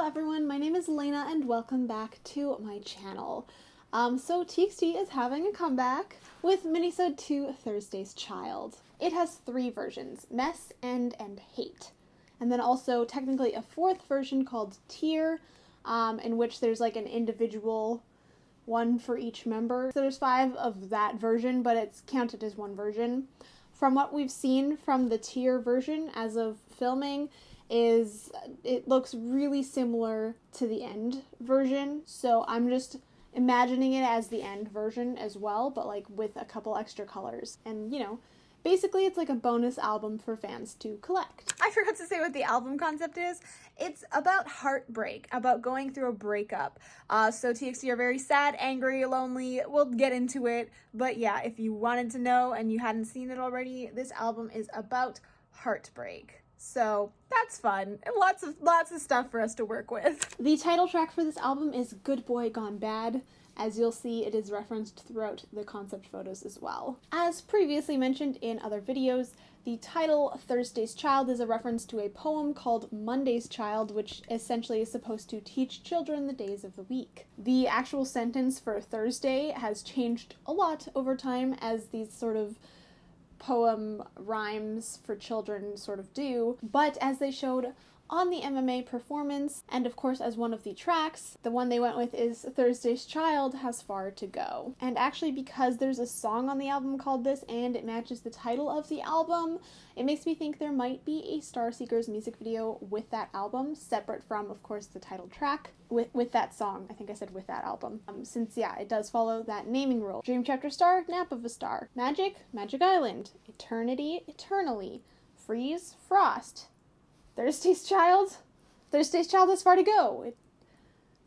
Hello everyone, my name is Elena and welcome back to my channel. So TXT is having a comeback with Minisode 2 Thursday's Child. It has 3 versions, Mess, End, and Hate. And then also technically a 4th version called Tier, in which there's like an individual one for each member. So there's 5 of that version, but it's counted as one version. From what we've seen from the Tier version as of filming, it looks really similar to the End version, so I'm just imagining it as the End version as well, but like with a couple extra colors. And you know, basically it's like a bonus album for fans to collect. I forgot to say what the album concept is. It's about heartbreak, about going through a breakup. So TXT are very sad, angry, lonely. We'll get into it, but yeah, if you wanted to know and you hadn't seen it already, this album is about heartbreak. So that's fun, and lots of stuff for us to work with. The title track for this album is Good Boy Gone Bad. As you'll see, it is referenced throughout the concept photos as well. As previously mentioned in other videos, the title Thursday's Child is a reference to a poem called Monday's Child, which essentially is supposed to teach children the days of the week. The actual sentence for Thursday has changed a lot over time, as these sort of poem rhymes for children sort of do, but as they showed on the MMA performance, and of course as one of the tracks, the one they went with is Thursday's Child Has Far to Go. And actually, because there's a song on the album called this and it matches the title of the album, it makes me think there might be a Starseekers music video with that album, separate from, of course, the title track, with that song. I think I said with that album. Since, yeah, it does follow that naming rule. Dream Chapter Star, Nap of a Star. Magic, Magic Island. Eternity, Eternally. Freeze, Frost. Thursday's Child Has Far to Go. It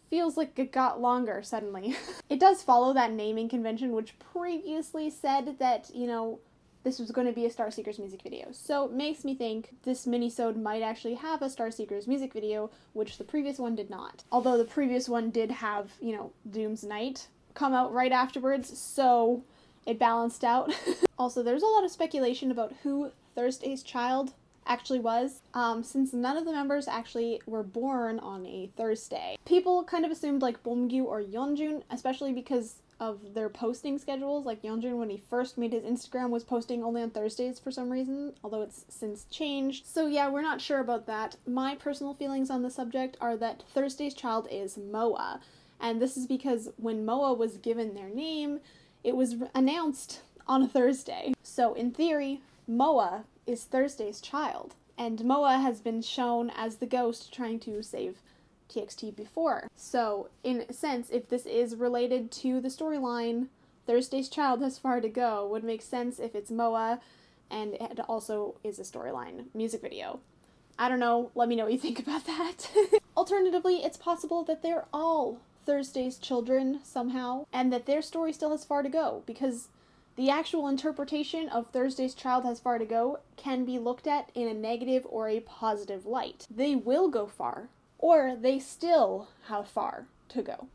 feels like it got longer suddenly. It does follow that naming convention, which previously said that, you know, this was going to be a Starseekers music video. So it makes me think this minisode might actually have a Starseekers music video, which the previous one did not. Although the previous one did have, you know, Doom's Night come out right afterwards, so it balanced out. Also, there's a lot of speculation about who Thursday's Child actually was, since none of the members actually were born on a Thursday. People kind of assumed like Bomgyu or Yeonjun, especially because of their posting schedules. Like Yeonjun, when he first made his Instagram, was posting only on Thursdays for some reason, although it's since changed. So yeah, we're not sure about that. My personal feelings on the subject are that Thursday's Child is Moa, and this is because when Moa was given their name, it was announced on a Thursday. So in theory, Moa is Thursday's child, and Moa has been shown as the ghost trying to save TXT before. So, in a sense, if this is related to the storyline, Thursday's Child Has Far to Go would make sense if it's Moa, and it also is a storyline music video. I don't know, let me know what you think about that. Alternatively, it's possible that they're all Thursday's children somehow, and that their story still has far to go, because the actual interpretation of Thursday's Child Has Far to Go can be looked at in a negative or a positive light. They will go far, or they still have far to go.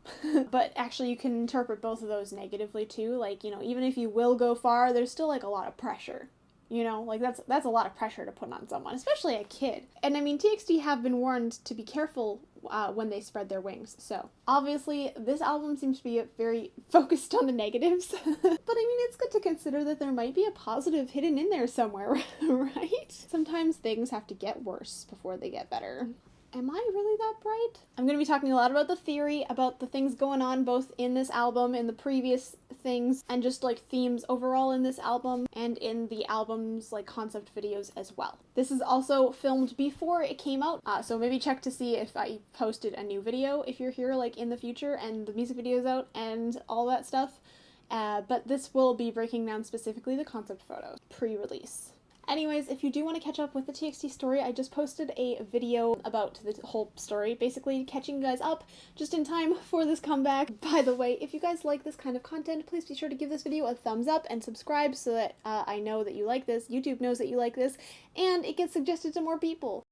But actually you can interpret both of those negatively too. Like, you know, even if you will go far, there's still like a lot of pressure. You know, like that's a lot of pressure to put on someone, especially a kid. And I mean, TXT have been warned to be careful when they spread their wings. So obviously this album seems to be very focused on the negatives. But I mean, it's good to consider that there might be a positive hidden in there somewhere, right? Sometimes things have to get worse before they get better. Am I really that bright? I'm going to be talking a lot about the theory, about the things going on both in this album, in the previous things, and just like themes overall in this album, and in the album's like concept videos as well. This is also filmed before it came out, so maybe check to see if I posted a new video if you're here like in the future and the music video's out and all that stuff. But this will be breaking down specifically the concept photo pre-release. Anyways, if you do want to catch up with the TXT story, I just posted a video about the whole story, basically catching you guys up just in time for this comeback. By the way, if you guys like this kind of content, please be sure to give this video a thumbs up and subscribe so that I know that you like this, YouTube knows that you like this, and it gets suggested to more people.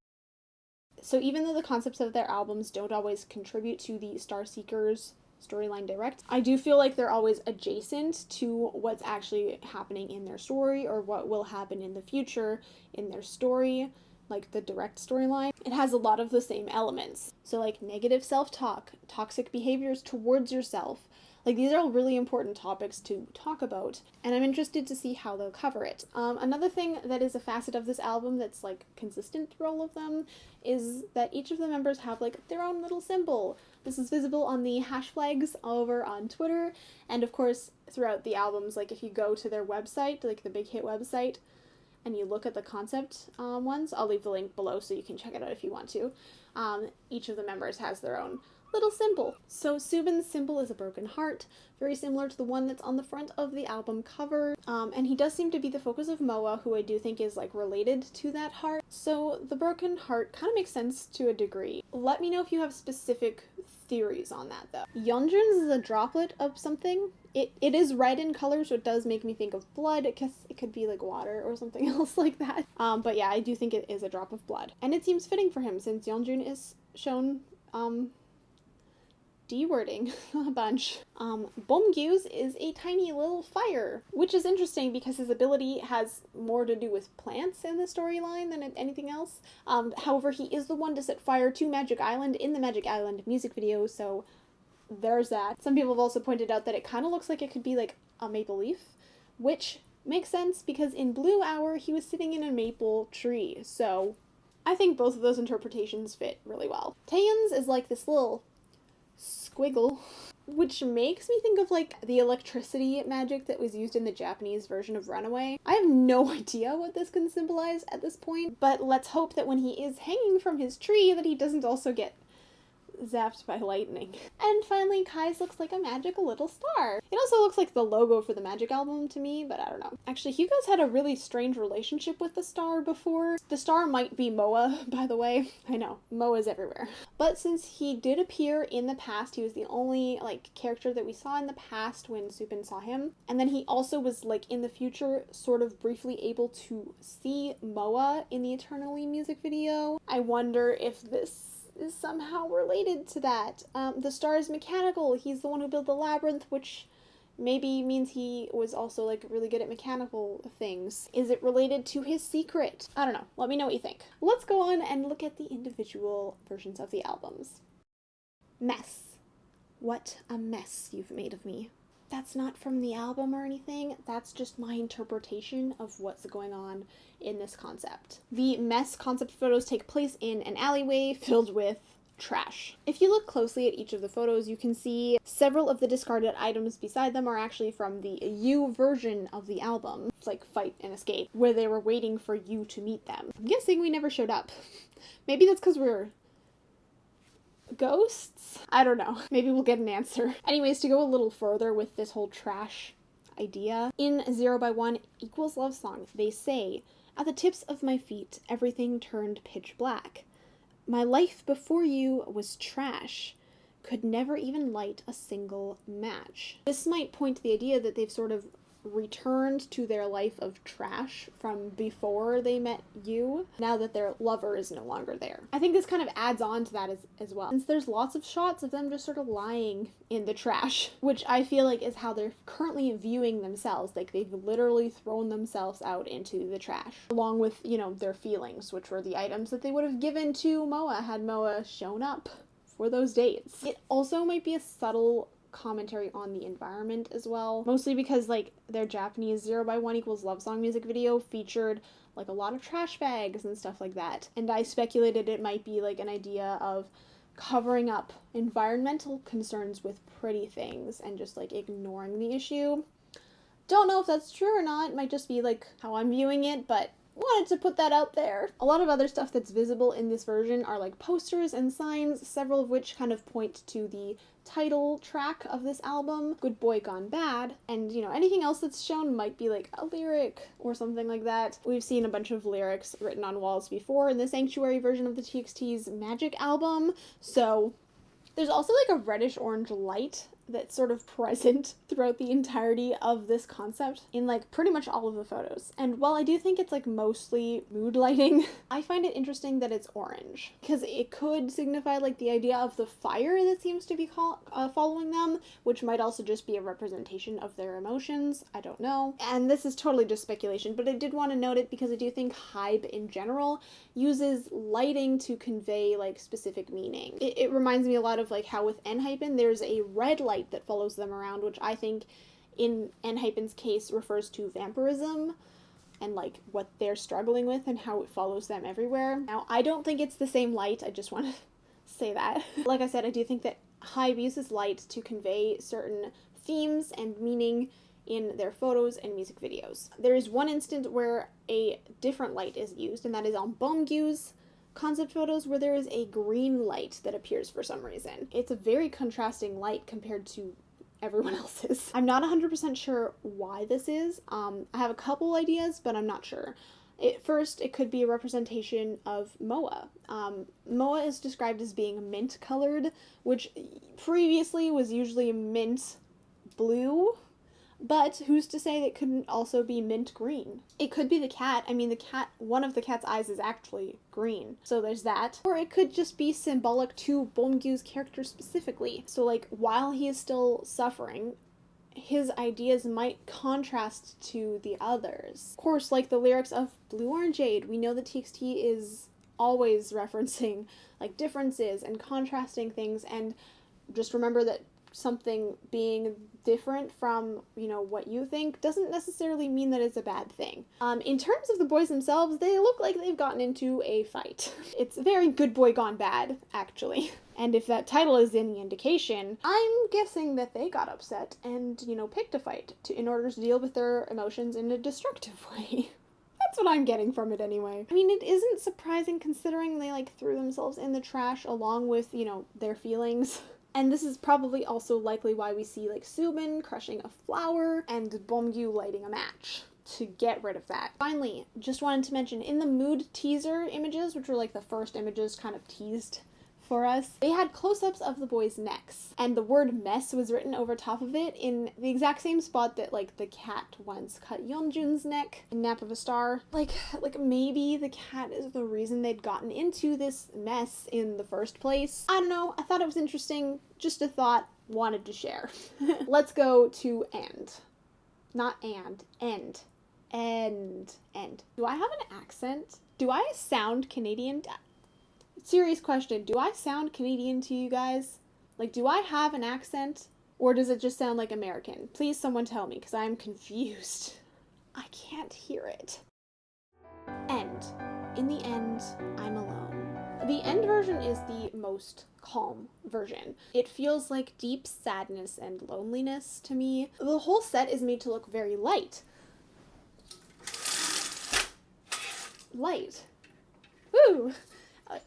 So even though the concepts of their albums don't always contribute to the Starseekers storyline direct, I do feel like they're always adjacent to what's actually happening in their story or what will happen in the future in their story. like the direct storyline, it has a lot of the same elements. So like negative self-talk, toxic behaviors towards yourself. Like, these are all really important topics to talk about, and I'm interested to see how they'll cover it. Another thing that is a facet of this album that's, like, consistent through all of them is that each of the members have, like, their own little symbol. This is visible on the hash flags over on Twitter, and of course, throughout the albums, like, if you go to their website, like the Big Hit website, and you look at the concept ones, I'll leave the link below so you can check it out if you want to. Each of the members has their own little symbol. So Subin's symbol is a broken heart, very similar to the one that's on the front of the album cover. And he does seem to be the focus of Moa, who I do think is like related to that heart. So the broken heart kind of makes sense to a degree. Let me know if you have specific theories on that though. Yeonjun's is a droplet of something. It is red in color, so it does make me think of blood. It could be like water or something else like that. But yeah, I do think it is a drop of blood. And it seems fitting for him since Yeonjun is shown D-wording a bunch. Bomgyu's is a tiny little fire, which is interesting because his ability has more to do with plants in the storyline than anything else. However, he is the one to set fire to Magic Island in the Magic Island music video, so there's that. Some people have also pointed out that it kind of looks like it could be like a maple leaf, which makes sense because in Blue Hour he was sitting in a maple tree, so I think both of those interpretations fit really well. Taeyeon's is like this little squiggle, which makes me think of like the electricity magic that was used in the Japanese version of Runaway. I have no idea what this can symbolize at this point, but let's hope that when he is hanging from his tree that he doesn't also get zapped by lightning. And finally, Kai's looks like a magical little star. It also looks like the logo for the Magic album to me, but I don't know. Actually, Hugo's had a really strange relationship with the star before. The star might be Moa, by the way. I know, Moa's everywhere. But since he did appear in the past, he was the only, like, character that we saw in the past when Supin saw him. And then he also was, like, in the future, sort of briefly able to see Moa in the Eternally music video. I wonder if this is somehow related to that. The star is mechanical. He's the one who built the labyrinth, which maybe means he was also like really good at mechanical things. Is it related to his secret? I don't know. Let me know what you think. Let's go on and look at the individual versions of the albums. Mess. What a mess you've made of me. That's not from the album or anything, that's just my interpretation of what's going on in this concept. The mess concept photos take place in an alleyway filled with trash. If you look closely at each of the photos, you can see several of the discarded items beside them are actually from the U version of the album. It's like Fight and Escape, where they were waiting for you to meet them. I'm guessing we never showed up. Maybe that's because we're ghosts? I don't know. Maybe we'll get an answer. Anyways, to go a little further with this whole trash idea, in 0 by 1 equals love song, they say, "At the tips of my feet, everything turned pitch black. My life before you was trash. Could never even light a single match." This might point to the idea that they've sort of returned to their life of trash from before they met you, now that their lover is no longer there. I think this kind of adds on to that as well, since there's lots of shots of them just sort of lying in the trash, which I feel like is how they're currently viewing themselves. Like, they've literally thrown themselves out into the trash, along with, you know, their feelings, which were the items that they would have given to Moa had Moa shown up for those dates. It also might be a subtle commentary on the environment as well, mostly because like their Japanese 0 by 1 equals love song music video featured like a lot of trash bags and stuff like that, and I speculated it might be like an idea of covering up environmental concerns with pretty things and just like ignoring the issue. Don't know if that's true or not. It might just be like how I'm viewing it, but wanted to put that out there. A lot of other stuff that's visible in this version are like posters and signs, several of which kind of point to the title track of this album, Good Boy Gone Bad, and, you know, anything else that's shown might be like a lyric or something like that. We've seen a bunch of lyrics written on walls before in the Sanctuary version of the TXT's Magic album, so there's also like a reddish orange light that's sort of present throughout the entirety of this concept in like pretty much all of the photos. And while I do think it's like mostly mood lighting, I find it interesting that it's orange because it could signify like the idea of the fire that seems to be following them, which might also just be a representation of their emotions. I don't know. And this is totally just speculation, but I did want to note it because I do think Hybe in general uses lighting to convey like specific meaning. It reminds me a lot of like how with Enhypen there's a red light that follows them around, which I think in Enhypen's case refers to vampirism and like what they're struggling with and how it follows them everywhere. Now, I don't think it's the same light, I just want to say that. Like I said, I do think that Hybe uses light to convey certain themes and meaning in their photos and music videos. There is one instant where a different light is used, and that is on Beomgyu's concept photos where there is a green light that appears for some reason. It's a very contrasting light compared to everyone else's. I'm not 100% sure why this is. I have a couple ideas, but I'm not sure. First, it could be a representation of Moa. Moa is described as being mint colored, which previously was usually mint blue, but who's to say it couldn't also be mint green? It could be the cat. I mean, one of the cat's eyes is actually green, so there's that. Or it could just be symbolic to Beomgyu's character specifically. So like, while he is still suffering, his ideas might contrast to the others. Of course, like the lyrics of Blue Orange Jade, we know that TXT is always referencing like differences and contrasting things, and just remember that something being different from, you know, what you think doesn't necessarily mean that it's a bad thing. In terms of the boys themselves, they look like they've gotten into a fight. It's very Good Boy Gone Bad, actually. And if that title is any indication, I'm guessing that they got upset and, you know, picked a fight in order to deal with their emotions in a destructive way. That's what I'm getting from it anyway. I mean, it isn't surprising considering they, like, threw themselves in the trash along with, you know, their feelings. And this is probably also likely why we see, like, Subin crushing a flower and Beomgyu lighting a match to get rid of that. Finally, just wanted to mention, in the mood teaser images, which were, like, the first images kind of teased for us, they had close-ups of the boys' necks, and the word mess was written over top of it in the exact same spot that, like, the cat once cut Yeonjun's neck in Nap of a Star. Like maybe the cat is the reason they'd gotten into this mess in the first place. I don't know, I thought it was interesting, just a thought, wanted to share. Let's go to end. Not and, end. End. Do I have an accent? Do I sound Canadian? Serious question, do I sound Canadian to you guys? Like, do I have an accent? Or does it just sound like American? Please someone tell me, because I'm confused. I can't hear it. End. In the end, I'm alone. The end version is the most calm version. It feels like deep sadness and loneliness to me. The whole set is made to look very light. Light. Woo!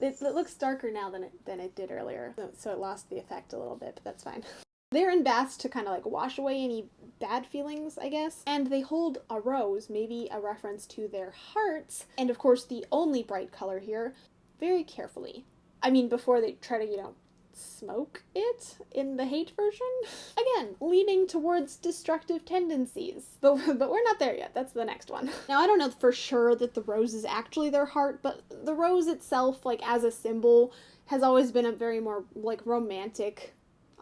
It looks darker now than it did earlier, so it lost the effect a little bit, but that's fine. They're in baths to kind of like wash away any bad feelings, I guess, and they hold a rose, maybe a reference to their hearts, and of course the only bright color here, very carefully. I mean, before they try to, you know, smoke it in the hate version. Again, leaning towards destructive tendencies. But we're not there yet. That's the next one. Now, I don't know for sure that the rose is actually their heart, but the rose itself, like, as a symbol, has always been a very more, like, romantic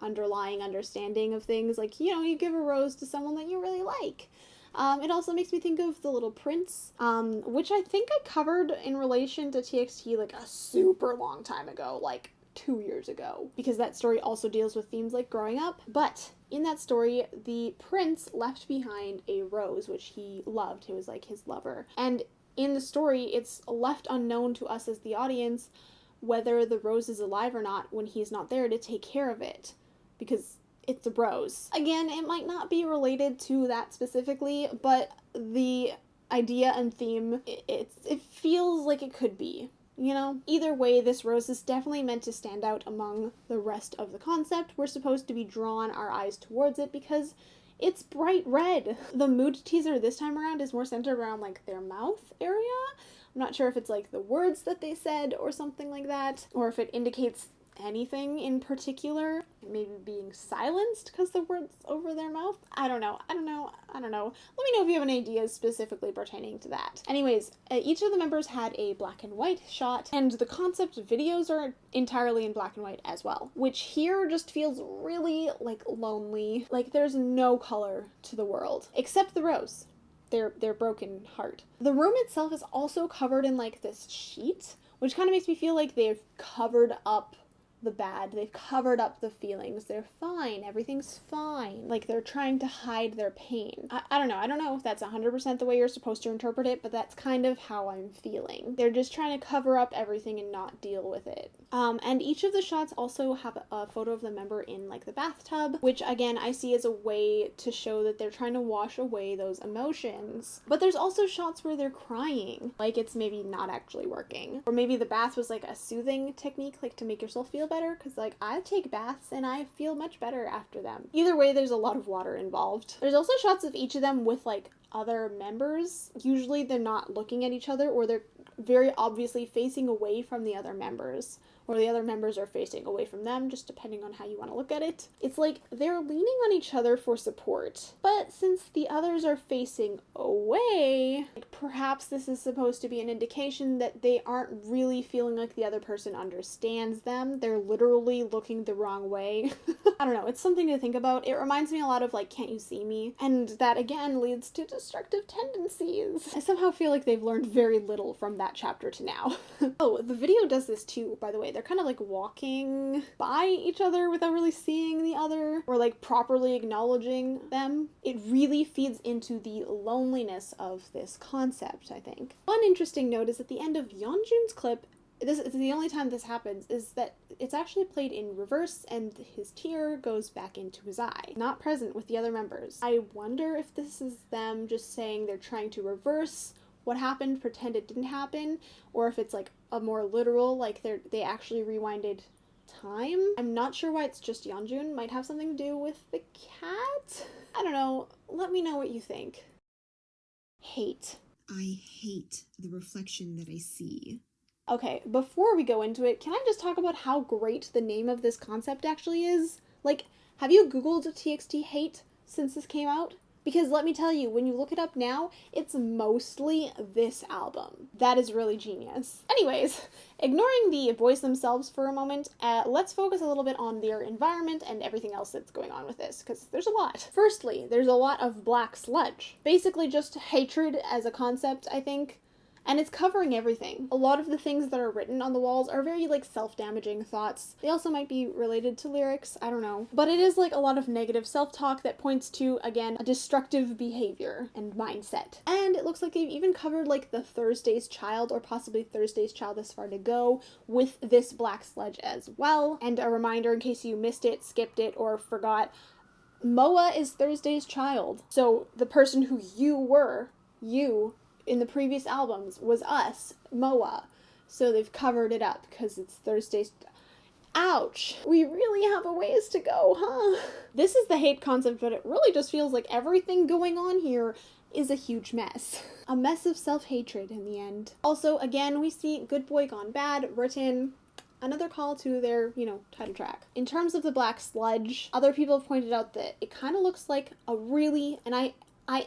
underlying understanding of things. Like, you know, you give a rose to someone that you really like. It also makes me think of The Little Prince, which I think I covered in relation to TXT, like, a super long time ago, like 2 years ago, because that story also deals with themes like growing up. But in that story, the prince left behind a rose, which he loved. It was like his lover. And in the story, it's left unknown to us as the audience whether the rose is alive or not when he's not there to take care of it, because it's a rose. Again, it might not be related to that specifically, but the idea and theme, it feels like it could be. You know, either way, this rose is definitely meant to stand out among the rest of the concept. We're supposed to be drawn our eyes towards it because it's bright red. The mood teaser this time around is more centered around, like, their mouth area. I'm not sure if it's, like, the words that they said or something like that, or if it indicates anything in particular. Maybe being silenced because the words over their mouth. I don't know. Let me know if you have any ideas specifically pertaining to that. Anyways, each of the members had a black and white shot, and the concept videos are entirely in black and white as well, which here just feels really like lonely. Like there's no color to the world except the rose. Their broken heart. The room itself is also covered in like this sheet, which kind of makes me feel like they've covered up the bad. They've covered up the feelings. They're fine. Everything's fine. Like they're trying to hide their pain. I don't know. I don't know if that's 100% the way you're supposed to interpret it, but that's kind of how I'm feeling. They're just trying to cover up everything and not deal with it. And each of the shots also have a photo of the member in like the bathtub, which again I see as a way to show that they're trying to wash away those emotions. But there's also shots where they're crying, like it's maybe not actually working. Or maybe the bath was like a soothing technique, like to make yourself feel better, because like I take baths and I feel much better after them. Either way, there's a lot of water involved. There's also shots of each of them with like other members. Usually they're not looking at each other, or they're very obviously facing away from the other members, or the other members are facing away from them, just depending on how you want to look at it. It's like they're leaning on each other for support, but since the others are facing away, perhaps this is supposed to be an indication that they aren't really feeling like the other person understands them. They're literally looking the wrong way. I don't know, it's something to think about. It reminds me a lot of like Can't You See Me? And that again leads to destructive tendencies. I somehow feel like they've learned very little from that chapter to now. Oh, the video does this too, by the way. They're kind of like walking by each other without really seeing the other, or like properly acknowledging them. It really feeds into the loneliness of this concept, I think. One interesting note is at the end of Yeonjun's clip, this is the only time this happens, is that it's actually played in reverse and his tear goes back into his eye, not present with the other members. I wonder if this is them just saying they're trying to reverse what happened, pretend it didn't happen, or if it's like a more literal, like they actually rewinded time. I'm not sure why it's just Yeonjun. Might have something to do with the cat? I don't know. Let me know what you think. Hate. I hate the reflection that I see. Okay, before we go into it, can I just talk about how great the name of this concept actually is? Like, have you Googled TXT hate since this came out? Because let me tell you, when you look it up now, it's mostly this album. That is really genius. Anyways, ignoring the boys themselves for a moment, let's focus a little bit on their environment and everything else that's going on with this, because there's a lot. Firstly, there's a lot of black sludge. Basically just hatred as a concept, I think. And it's covering everything. A lot of the things that are written on the walls are very like self-damaging thoughts. They also might be related to lyrics, I don't know. But it is like a lot of negative self-talk that points to, again, a destructive behavior and mindset. And it looks like they've even covered like the Thursday's Child, or possibly Thursday's Child This Far to Go, with this black sludge as well. And a reminder in case you missed it, skipped it, or forgot, Moa is Thursday's child. So the person who you were, in the previous albums, was us, Moa. So they've covered it up because it's Thursday's... Ouch! We really have a ways to go, huh? This is the hate concept, but it really just feels like everything going on here is a huge mess. A mess of self-hatred in the end. Also, again, we see Good Boy Gone Bad written... Another call to their, title track. In terms of the black sludge, other people have pointed out that it kind of looks like a really, and I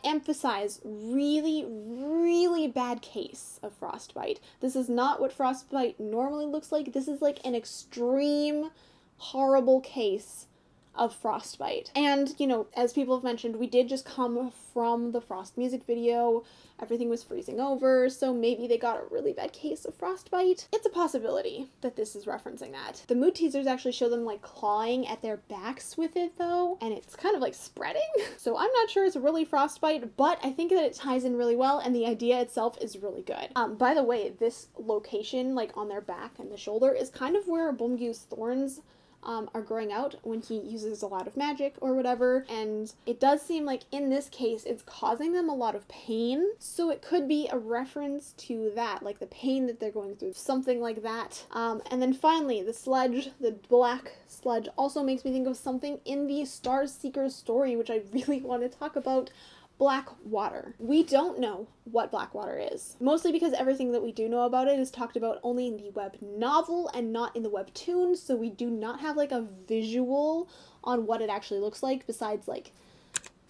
emphasize, really, really bad case of frostbite. This is not what frostbite normally looks like. This is like an extreme, horrible case of frostbite. And, as people have mentioned, we did just come from the Frost music video. Everything was freezing over, so maybe they got a really bad case of frostbite. It's a possibility that this is referencing that. The mood teasers actually show them like clawing at their backs with it though, and it's kind of like spreading. So I'm not sure it's really frostbite, but I think that it ties in really well, and the idea itself is really good. By the way, this location, like on their back and the shoulder, is kind of where Beomgyu's thorns are growing out when he uses a lot of magic or whatever, and it does seem like in this case it's causing them a lot of pain, so it could be a reference to that, like the pain that they're going through, something like that. And then finally, the sludge, the black sludge, also makes me think of something in the Star Seekers story, which I really want to talk about, Black water. We don't know what black water is, mostly because everything that we do know about it is talked about only in the web novel and not in the webtoon, so we do not have like a visual on what it actually looks like besides like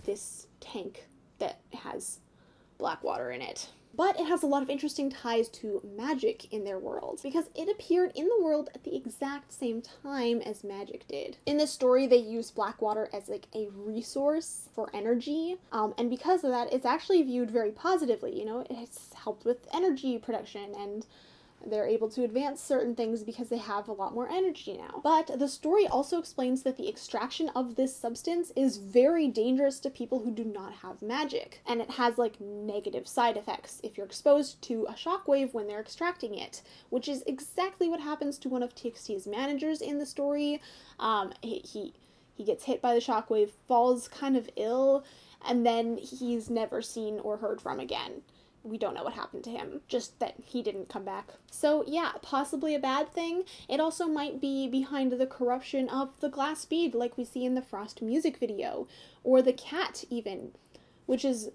this tank that has black water in it. But it has a lot of interesting ties to magic in their world, because it appeared in the world at the exact same time as magic did. In this story, they use black water as like a resource for energy, and because of that, it's actually viewed very positively. You know, it's helped with energy production, and they're able to advance certain things because they have a lot more energy now. But the story also explains that the extraction of this substance is very dangerous to people who do not have magic. And it has like negative side effects if you're exposed to a shockwave when they're extracting it, which is exactly what happens to one of TXT's managers in the story. He gets hit by the shockwave, falls kind of ill, and then he's never seen or heard from again. We don't know what happened to him, just that he didn't come back. So yeah, possibly a bad thing. It also might be behind the corruption of the glass bead, like we see in the Frost music video, or the cat even, which is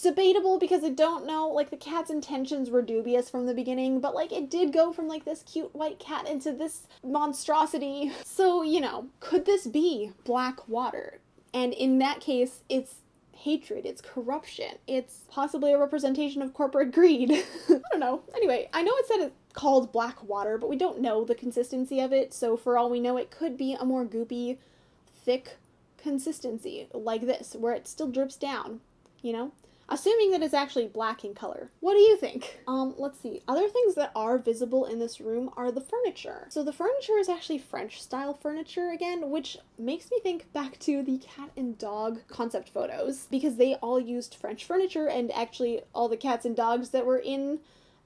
debatable because I don't know, like the cat's intentions were dubious from the beginning, but like it did go from like this cute white cat into this monstrosity. So, you know, could this be black water? And in that case, it's hatred, it's corruption, it's possibly a representation of corporate greed. I don't know. Anyway, I know it said it's called black water, but we don't know the consistency of it, so for all we know, it could be a more goopy, thick consistency, like this, where it still drips down, you know? Assuming that it's actually black in color. What do you think? Let's see. Other things that are visible in this room are the furniture. So the furniture is actually French style furniture again, which makes me think back to the cat and dog concept photos, because they all used French furniture, and actually all the cats and dogs that were in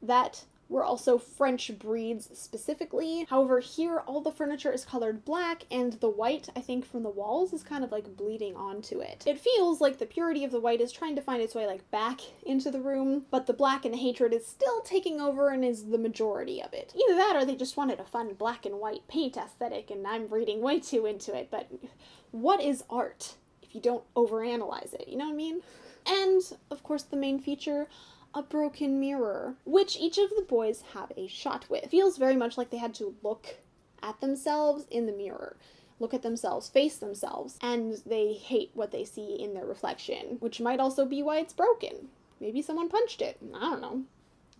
that were also French breeds specifically. However, here all the furniture is colored black, and the white, I think, from the walls is kind of like bleeding onto it. It feels like the purity of the white is trying to find its way like back into the room, but the black and the hatred is still taking over and is the majority of it. Either that or they just wanted a fun black and white paint aesthetic, and I'm reading way too into it, but what is art if you don't overanalyze it, you know what I mean? And, of course, the main feature, a broken mirror, which each of the boys have a shot with. It feels very much like they had to look at themselves in the mirror, look at themselves, face themselves, and they hate what they see in their reflection, which might also be why it's broken. Maybe someone punched it. I don't know.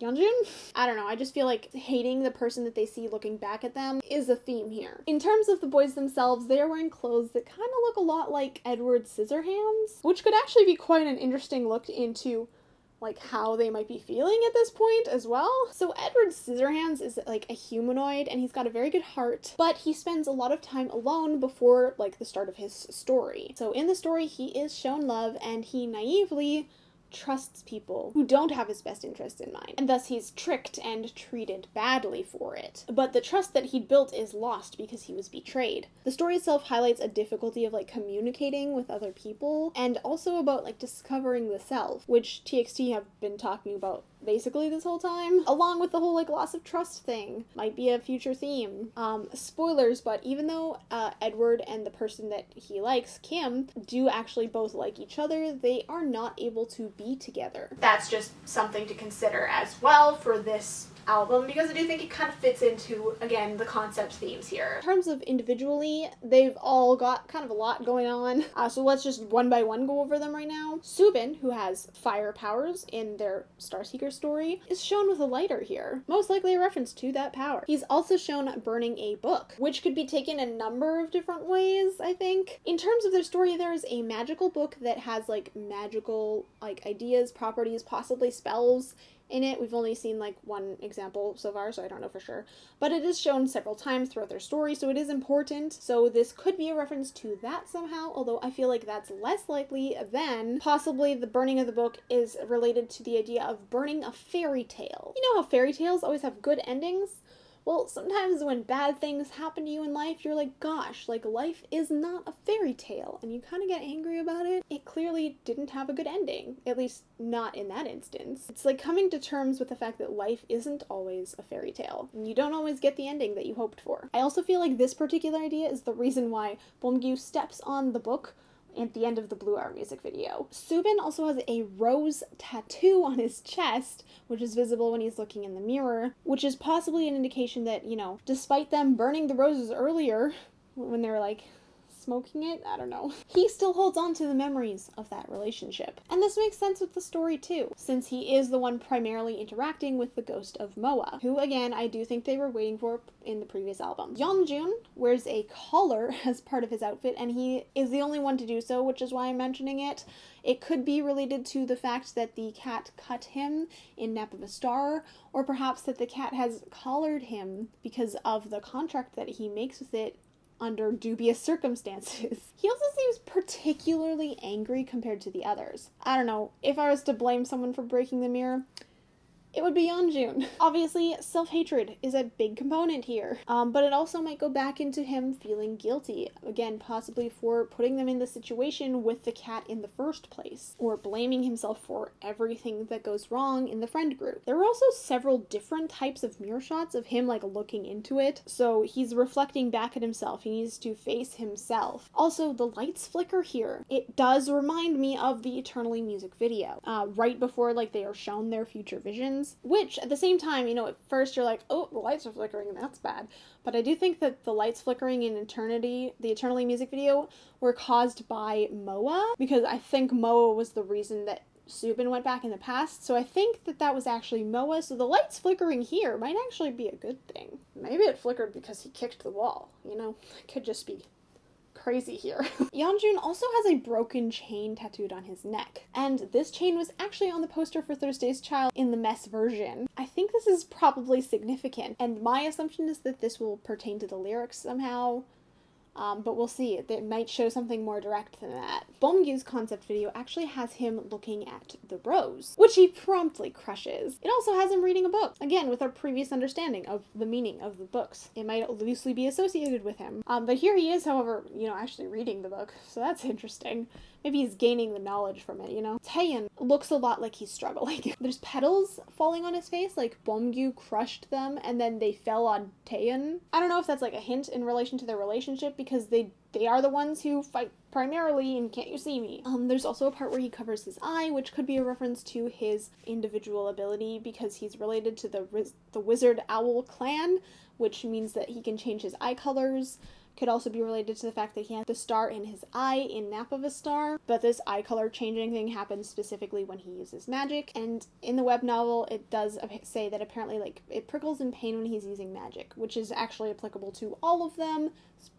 Yeonjun? I don't know, I just feel like hating the person that they see looking back at them is a theme here. In terms of the boys themselves, they are wearing clothes that kind of look a lot like Edward Scissorhands, which could actually be quite an interesting look into like how they might be feeling at this point as well. So Edward Scissorhands is like a humanoid, and he's got a very good heart, but he spends a lot of time alone before like the start of his story. So in the story, he is shown love, and he naively trusts people who don't have his best interest in mind, and thus he's tricked and treated badly for it. But the trust that he'd built is lost because he was betrayed. The story itself highlights a difficulty of like communicating with other people, and also about like discovering the self, which TXT have been talking about basically this whole time, along with the whole like loss of trust thing. Might be a future theme. Spoilers, but even though Edward and the person that he likes, Kim, do actually both like each other, they are not able to be together. That's just something to consider as well for this album, because I do think it kind of fits into, again, the concept themes here. In terms of individually, they've all got kind of a lot going on, so let's just one by one go over them right now. Subin, who has fire powers in their Starseeker story, is shown with a lighter here, most likely a reference to that power. He's also shown burning a book, which could be taken a number of different ways, I think. In terms of their story, there is a magical book that has like magical like ideas, properties, possibly spells in it. We've only seen like one example so far, so I don't know for sure, but it is shown several times throughout their story, so it is important. So this could be a reference to that somehow, although I feel like that's less likely than possibly the burning of the book is related to the idea of burning a fairy tale. You know how fairy tales always have good endings? Well, sometimes when bad things happen to you in life, you're like, gosh, like life is not a fairy tale, and you kind of get angry about it. It clearly didn't have a good ending, at least not in that instance. It's like coming to terms with the fact that life isn't always a fairy tale, and you don't always get the ending that you hoped for. I also feel like this particular idea is the reason why Beomgyu steps on the book at the end of the Blue Hour music video. Subin also has a rose tattoo on his chest, which is visible when he's looking in the mirror, which is possibly an indication that, you know, despite them burning the roses earlier, when they were like smoking it, I don't know, he still holds on to the memories of that relationship. And this makes sense with the story too, since he is the one primarily interacting with the ghost of Moa, who again, I do think they were waiting for in the previous album. Yeonjun wears a collar as part of his outfit, and he is the only one to do so, which is why I'm mentioning it. It could be related to the fact that the cat cut him in Nap of a Star, or perhaps that the cat has collared him because of the contract that he makes with it under dubious circumstances. He also seems particularly angry compared to the others. I don't know, if I was to blame someone for breaking the mirror, it would be Yeonjun. Obviously, self-hatred is a big component here, but it also might go back into him feeling guilty, again, possibly for putting them in the situation with the cat in the first place, or blaming himself for everything that goes wrong in the friend group. There were also several different types of mirror shots of him, like, looking into it, so he's reflecting back at himself. He needs to face himself. Also, the lights flicker here. It does remind me of the Eternally music video, right before, like, they are shown their future visions. Which, at the same time, you know, at first you're like, oh, the lights are flickering, and that's bad. But I do think that the lights flickering in the Eternally music video, were caused by Moa, because I think Moa was the reason that Subin went back in the past, so I think that that was actually Moa, so the lights flickering here might actually be a good thing. Maybe it flickered because he kicked the wall, you know? It could just be crazy here. Yeonjun also has a broken chain tattooed on his neck, and this chain was actually on the poster for Thursday's Child in the mess version. I think this is probably significant, and my assumption is that this will pertain to the lyrics somehow. But we'll see. It might show something more direct than that. Beomgyu's concept video actually has him looking at the rose, which he promptly crushes. It also has him reading a book, again with our previous understanding of the meaning of the books. It might loosely be associated with him. But here he is, however, you know, actually reading the book, so that's interesting. Maybe he's gaining the knowledge from it, you know? Taeyeon looks a lot like he's struggling. There's petals falling on his face, like Beomgyu crushed them and then they fell on Taeyeon. I don't know if that's like a hint in relation to their relationship, because they are the ones who fight primarily in Can't You See Me. There's also a part where he covers his eye, which could be a reference to his individual ability, because he's related to the Wizard Owl clan, which means that he can change his eye colors. Could also be related to the fact that he has the star in his eye in Nap of a Star, but this eye color changing thing happens specifically when he uses magic, and in the web novel it does say that apparently, like, it prickles in pain when he's using magic, which is actually applicable to all of them.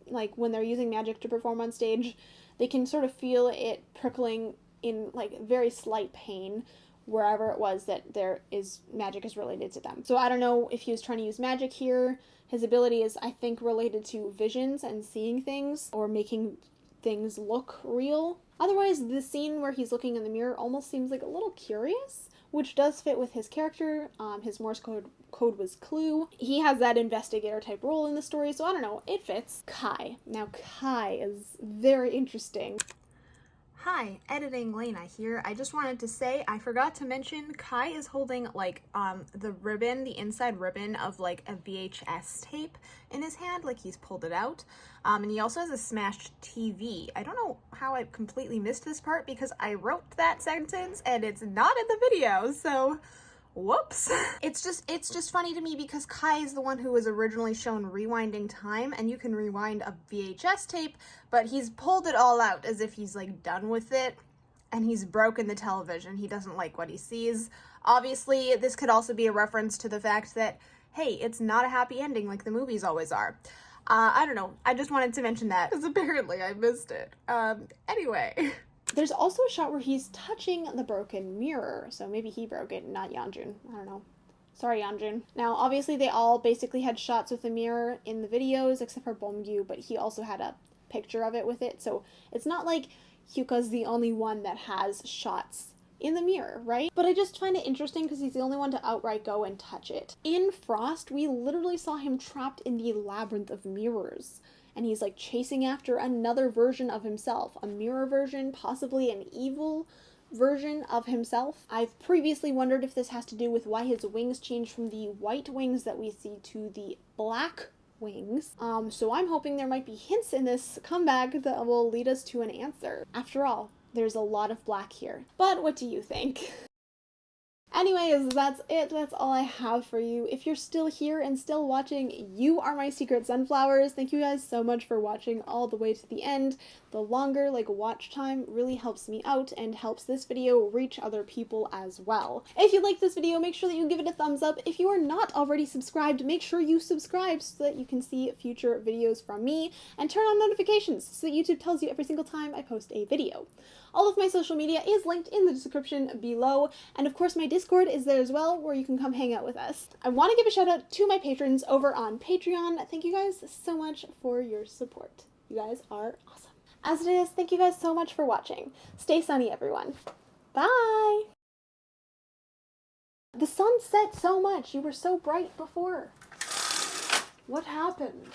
Like, when they're using magic to perform on stage, they can sort of feel it prickling in, like, very slight pain wherever it was that magic is related to them. So I don't know if he was trying to use magic here. His ability is, I think, related to visions and seeing things, or making things look real. Otherwise, the scene where he's looking in the mirror almost seems like a little curious, which does fit with his character. His Morse code was Clue. He has that investigator type role in the story, so I don't know, it fits. Kai. Now, Kai is very interesting. Hi, Editing Lena here. I just wanted to say, I forgot to mention, Kai is holding, like, the ribbon, the inside ribbon of, like, a VHS tape in his hand, like he's pulled it out. And he also has a smashed TV. I don't know how I completely missed this part, because I wrote that sentence and it's not in the video, so whoops. It's just funny to me because Kai is the one who was originally shown rewinding time, and you can rewind a VHS tape, but he's pulled it all out as if he's, like, done with it, and he's broken the television. He doesn't like what he sees. Obviously, this could also be a reference to the fact that, hey, it's not a happy ending like the movies always are. I don't know. I just wanted to mention that, because apparently I missed it. Anyway. There's also a shot where he's touching the broken mirror, so maybe he broke it, not Yeonjun. I don't know. Sorry, Yeonjun. Now, obviously, they all basically had shots with the mirror in the videos, except for Beomgyu, but he also had a picture of it with it, so it's not like Hyuka's the only one that has shots in the mirror, right? But I just find it interesting because he's the only one to outright go and touch it. In Frost, we literally saw him trapped in the labyrinth of mirrors, and he's, like, chasing after another version of himself, a mirror version, possibly an evil version of himself. I've previously wondered if this has to do with why his wings changed from the white wings that we see to the black wings. So I'm hoping there might be hints in this comeback that will lead us to an answer. After all, there's a lot of black here. But what do you think? Anyways, that's it. That's all I have for you. If you're still here and still watching, you are my secret sunflowers. Thank you guys so much for watching all the way to the end. The longer watch time really helps me out and helps this video reach other people as well. If you like this video, make sure that you give it a thumbs up. If you are not already subscribed, make sure you subscribe so that you can see future videos from me, and turn on notifications so that YouTube tells you every single time I post a video. All of my social media is linked in the description below, and of course my Discord is there as well, where you can come hang out with us. I want to give a shout out to my patrons over on Patreon. Thank you guys so much for your support. You guys are awesome. As it is, thank you guys so much for watching. Stay sunny, everyone. Bye! The sun set so much. You were so bright before. What happened?